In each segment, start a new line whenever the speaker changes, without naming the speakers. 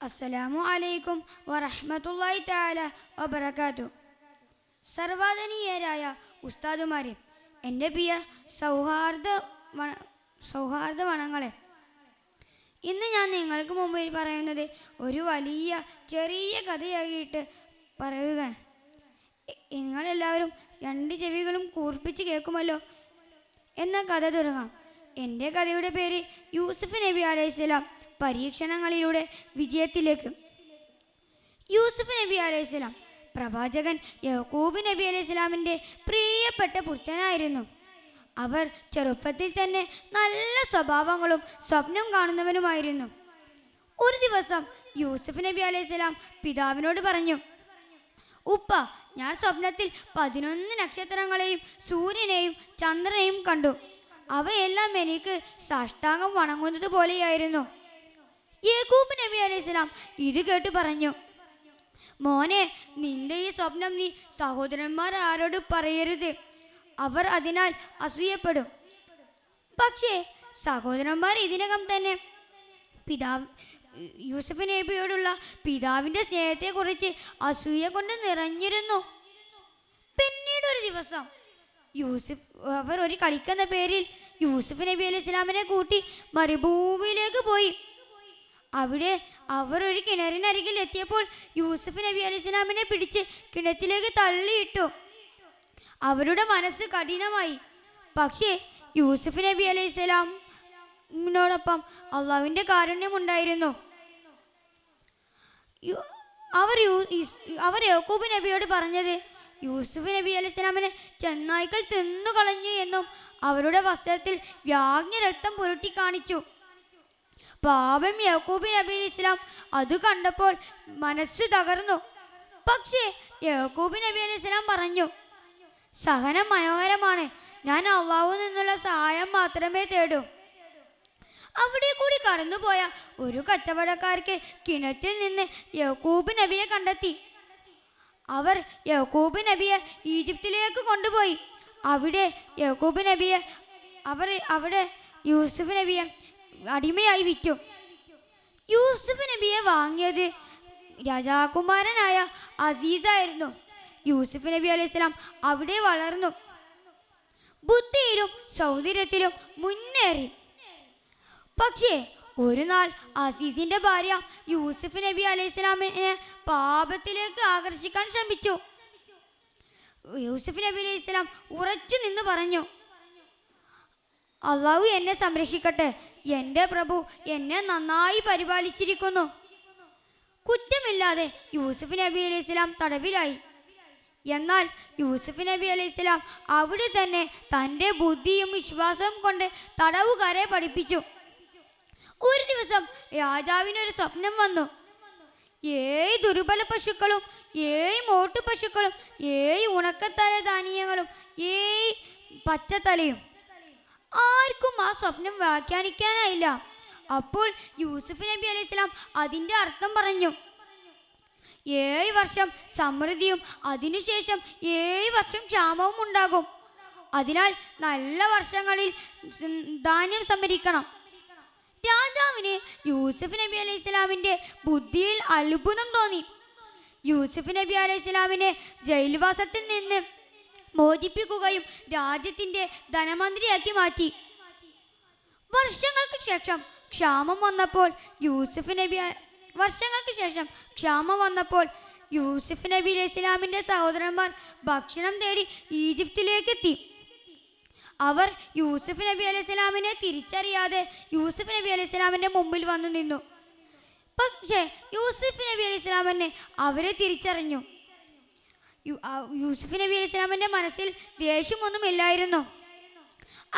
അസ്സലാമു അലൈക്കും വറഹ്മത്തുള്ളാഹി തആല വബറകാതുഹു. സർവാദനീയരായ ഉസ്താദുമാരെ, എൻ്റെ പ്രിയ സൗഹാർദ്ദ വനങ്ങളെ, ഇന്ന് ഞാൻ നിങ്ങൾക്ക് മുമ്പിൽ പറയുന്നത് ഒരു വലിയ ചെറിയ കഥയായിട്ട് പറയുക. നിങ്ങളെല്ലാവരും രണ്ട് ചെവികളും കൂർപ്പിച്ച് കേൾക്കുമല്ലോ. എന്ന കഥ തുടങ്ങാം. എൻ്റെ കഥയുടെ പേര് യൂസുഫ് നബി അലൈഹിസ്സലാം പരീക്ഷണങ്ങളിലൂടെ വിജയത്തിലേക്ക്. യൂസുഫ് നബി അലൈഹിസ്സലാം പ്രവാചകൻ യാക്കൂബ് നബി അലൈഹിസ്സലാമിൻ്റെ പ്രിയപ്പെട്ട പുത്രനായിരുന്നു. അവർ ചെറുപ്പത്തിൽ തന്നെ നല്ല സ്വഭാവങ്ങളും സ്വപ്നം കാണുന്നവനുമായിരുന്നു. ഒരു ദിവസം യൂസുഫ് നബി അലൈഹിസ്സലാം പിതാവിനോട് പറഞ്ഞു, ഉപ്പ, ഞാൻ സ്വപ്നത്തിൽ 11 നക്ഷത്രങ്ങളെയും സൂര്യനെയും ചന്ദ്രനെയും കണ്ടു. അവയെല്ലാം എനിക്ക് സാഷ്ടാംഗം വണങ്ങുന്നത് പോലെയായിരുന്നു. യാക്കൂബ് നബി അലൈഹിസ്സലാം ഇത് കേട്ട് പറഞ്ഞു, മോനെ, നിന്റെ ഈ സ്വപ്നം നീ സഹോദരന്മാർ ആരോട് പറയരുത്. അവർ അതിനാൽ അസൂയപ്പെടും. പക്ഷേ സഹോദരന്മാർ ഇതിനകം തന്നെ യൂസുഫ് നബിയോടുള്ള പിതാവിൻ്റെ സ്നേഹത്തെക്കുറിച്ച് അസൂയ കൊണ്ട് നിറഞ്ഞിരുന്നു. പിന്നീട് ഒരു ദിവസം അവർ ഒരു കളിക്കുന്ന പേരിൽ യൂസുഫ് നബി അലൈഹി സ്വലാമിനെ കൂട്ടി മരുഭൂമിയിലേക്ക് പോയി. അവിടെ അവർ ഒരു കിണറിനരികിൽ എത്തിയപ്പോൾ യൂസുഫ് നബി അലൈഹി സ്വലാമിനെ പിടിച്ച് കിണറ്റിലേക്ക് തള്ളിയിട്ടു. അവരുടെ മനസ്സ് കഠിനമായി. പക്ഷേ യൂസുഫ് നബി അലൈഹി സ്വലാമിനോടൊപ്പം അള്ളാഹുവിൻ്റെ കാരുണ്യമുണ്ടായിരുന്നു. അവർ യാക്കൂബ് നബിയോട് പറഞ്ഞത്, യൂസുഫ് നബി അലൈഹി സ്വലാമിനെ ചെന്നായ്ക്കൾ തിന്നുകളഞ്ഞു എന്നും അവരുടെ വസ്ത്രത്തിൽ വ്യാഗ്ഞരക്തം പുരട്ടി കാണിച്ചു. പാവം യാക്കൂബ് നബി അലൈഹി സ്വലാം അത് കണ്ടപ്പോൾ മനസ്സ് തകർന്നു. പക്ഷേ യാക്കൂബ് നബി അലൈഹി സ്വലാം പറഞ്ഞു, സഹനം മനോഹരമാണ്. ഞാൻ അള്ളാഹുവിൽ നിന്നുള്ള സഹായം മാത്രമേ തേടൂ. അവിടെ കൂടി കടന്നുപോയ ഒരു കച്ചവടക്കാർക്ക് കിണറ്റിൽ നിന്ന് യാക്കൂബ് നബിയെ കണ്ടെത്തി. അവർ യാക്കൂബ് നബിയെ ഈജിപ്തിലേക്ക് കൊണ്ടുപോയി. അവിടെ യൂസുഫ് നബിയെ അടിമയായി വിറ്റു. യൂസുഫ് നബിയെ വാങ്ങിയത് രാജാകുമാരനായ അസീസായിരുന്നു. യൂസുഫ് നബി അലൈഹി സ്വലാം അവിടെ വളർന്നു. ബുദ്ധിയിലും സൗന്ദര്യത്തിലും മുന്നേറി. പക്ഷേ ഒരു നാൾ അസീസിന്റെ ഭാര്യ യൂസുഫ് നബി അലൈഹി സ്വലാമിനെ പാപത്തിലേക്ക് ആകർഷിക്കാൻ ശ്രമിച്ചു. യൂസുഫ് നബി അലൈഹി സ്വലാം ഉറച്ചു നിന്ന് പറഞ്ഞു, അള്ളാഹു എന്നെ സംരക്ഷിക്കട്ടെ. എൻ്റെ പ്രഭു എന്നെ നന്നായി പരിപാലിച്ചിരിക്കുന്നു. കുറ്റമില്ലാതെ യൂസുഫ് നബി അലൈഹി സ്വലാം തടവിലായി. എന്നാൽ യൂസുഫ് നബി അലൈഹി സ്വലാം അവിടെ തന്നെ തൻ്റെ ബുദ്ധിയും വിശ്വാസവും കൊണ്ട് തടവുകാരെ പഠിപ്പിച്ചു. ഒരു ദിവസം രാജാവിനൊരു സ്വപ്നം വന്നു. 7 ദുർബല പശുക്കളും 7 മോട്ടു പശുക്കളും 7 ഉണക്കത്തല ധാന്യങ്ങളും 7 പച്ചത്തലയും. ആർക്കും ആ സ്വപ്നം വ്യാഖ്യാനിക്കാനായില്ല. അപ്പോൾ യൂസുഫ് നബി അലൈഹി സ്വലാം അതിൻ്റെ അർത്ഥം പറഞ്ഞു. 7 വർഷം സമൃദ്ധിയും അതിനുശേഷം 7 വർഷം ക്ഷാമവും ഉണ്ടാകും. അതിനാൽ നല്ല വർഷങ്ങളിൽ ധാന്യം സംഭരിക്കണം. രാജാവിന് യൂസുഫ് നബി അലൈഹി സ്വലാമിൻ്റെ ബുദ്ധിയിൽ അത്ഭുതം തോന്നി. യൂസുഫ് നബി അലൈഹി സ്വലാമിനെ ജയിൽവാസത്തിൽ നിന്ന് മോചിപ്പിക്കുകയും രാജ്യത്തിൻ്റെ ധനമന്ത്രിയാക്കി മാറ്റി. വർഷങ്ങൾക്ക് ശേഷം ക്ഷാമം വന്നപ്പോൾ യൂസുഫ് നബി അലൈഹി സ്വലാമിൻ്റെ സഹോദരന്മാർ ഭക്ഷണം തേടി ഈജിപ്തിലേക്ക് എത്തി. അവർ യൂസുഫ് നബി അലൈഹി സ്വലാമിനെ തിരിച്ചറിയാതെ യൂസുഫ് നബി അലൈഹി സ്വലാമിൻ്റെ മുമ്പിൽ വന്നു നിന്നു. പക്ഷേ യൂസുഫ് നബി അലൈഹി സ്വലാമിനെ അവരെ തിരിച്ചറിഞ്ഞു. യൂസുഫ് നബി അലൈഹി സ്വലാമിൻ്റെ മനസ്സിൽ ദേഷ്യമൊന്നുമില്ലായിരുന്നു.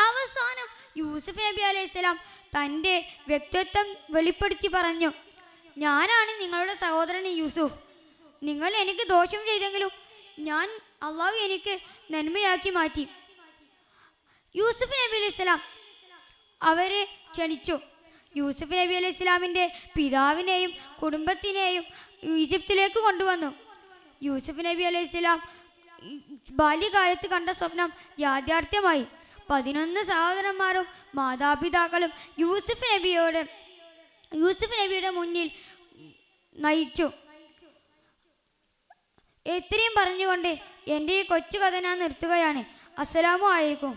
അവസാനം യൂസുഫ് നബി അലൈഹി സ്വലാം തൻ്റെ വ്യക്തിത്വം വെളിപ്പെടുത്തി പറഞ്ഞു, ഞാനാണ് നിങ്ങളുടെ സഹോദരൻ യൂസുഫ്. നിങ്ങൾ എനിക്ക് ദോഷം ചെയ്തെങ്കിലും അള്ളാഹു എനിക്ക് നന്മയാക്കി മാറ്റി. യൂസുഫ് നബി അലൈഹി സ്വലാം അവരെ ക്ഷണിച്ചു. യൂസുഫ് നബി അലൈഹി സ്വലാമിൻ്റെ പിതാവിനെയും കുടുംബത്തിനെയും ഈജിപ്തിലേക്ക് കൊണ്ടുവന്നു. യൂസുഫ് നബി അലൈഹി സ്വലാം ബാല്യകാലത്ത് കണ്ട സ്വപ്നം യാഥാർത്ഥ്യമായി. 11 സഹോദരന്മാരും മാതാപിതാക്കളും യൂസുഫ് നബിയുടെ മുന്നിൽ നയിച്ചു. ഇത്രയും പറഞ്ഞുകൊണ്ട് എൻ്റെ ഈ കൊച്ചു കഥ ഞാൻ നിർത്തുകയാണ്. അസ്സലാമു അലൈക്കും.